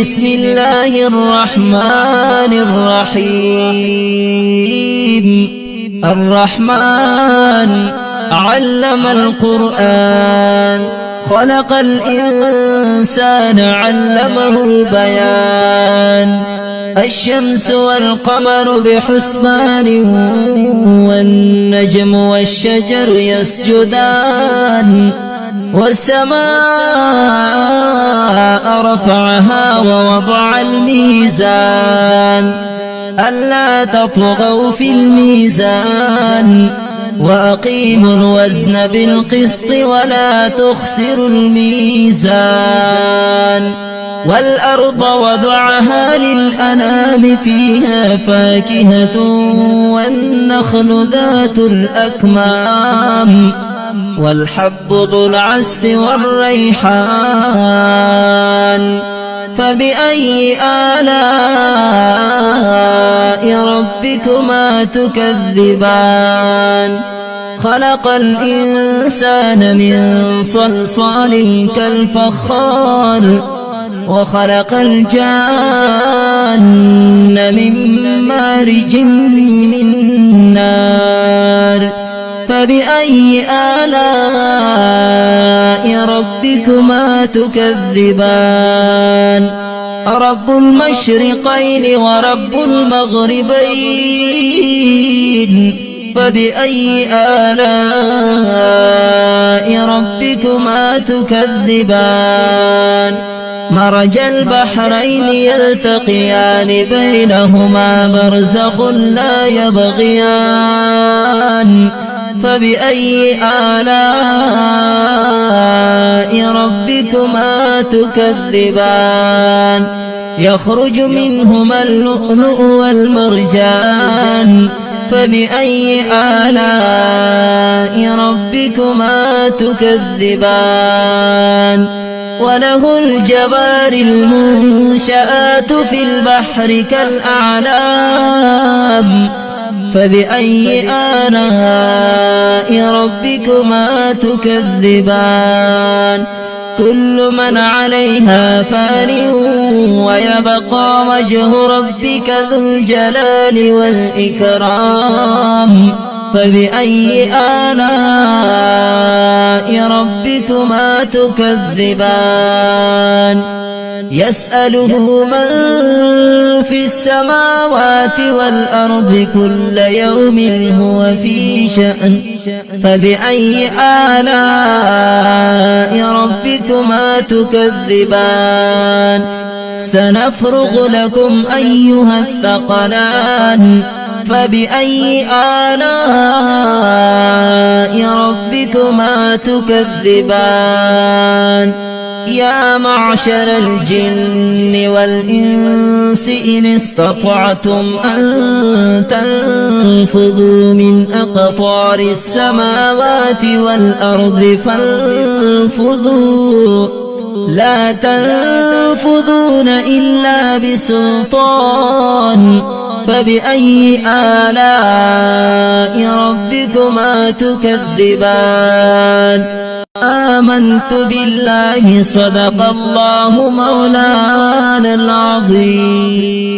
بسم الله الرحمن الرحيم. الرحمن علم القرآن، خلق الإنسان علمه البيان. الشمس والقمر بحسبان، والنجم والشجر يسجدان. والسماء رفعها ووضع الميزان، ألا تطغوا في الميزان، وأقيموا الوزن بالقسط ولا تخسروا الميزان. والأرض وضعها للأنام، فيها فاكهة والنخل ذات الأكمام، والحب ذو العصف والريحان. فبأي آلاء ربكما تكذبان؟ خلق الإنسان من صلصال كالفخار، وخلق الجان من مارج من نار. فبأي آلاء ربكما تكذبان؟ رب المشرقين ورب المغربين، فبأي آلاء ربكما تكذبان؟ مرج البحرين يلتقيان، بينهما برزخ لا يبغيان. فبأي آلاء ربكما تكذبان؟ يخرج منهما اللؤلؤ والمرجان. فبأي آلاء ربكما تكذبان؟ وله الجوار المنشآت في البحر كالأعلام. فبأي آلاء ربكما تكذبان؟ كل من عليها فان، ويبقى وجه ربك ذو الجلال والإكرام. فبأي آلاء ربكما تكذبان؟ يسأله من في السماوات والأرض، كل يوم هو في شأن. فبأي آلاء ربكما تكذبان؟ سنفرغ لكم أيها الثقلان. فبأي آلاء ربكما تكذبان؟ يا معشر الجن والإنس إن استطعتم أن تنفذوا من أقطار السماوات والأرض فانفذوا، لا تنفذون إلا بسلطان. فبأي آلاء ربكما تكذبان؟ آمنت بالله، صدق الله مولانا العظيم.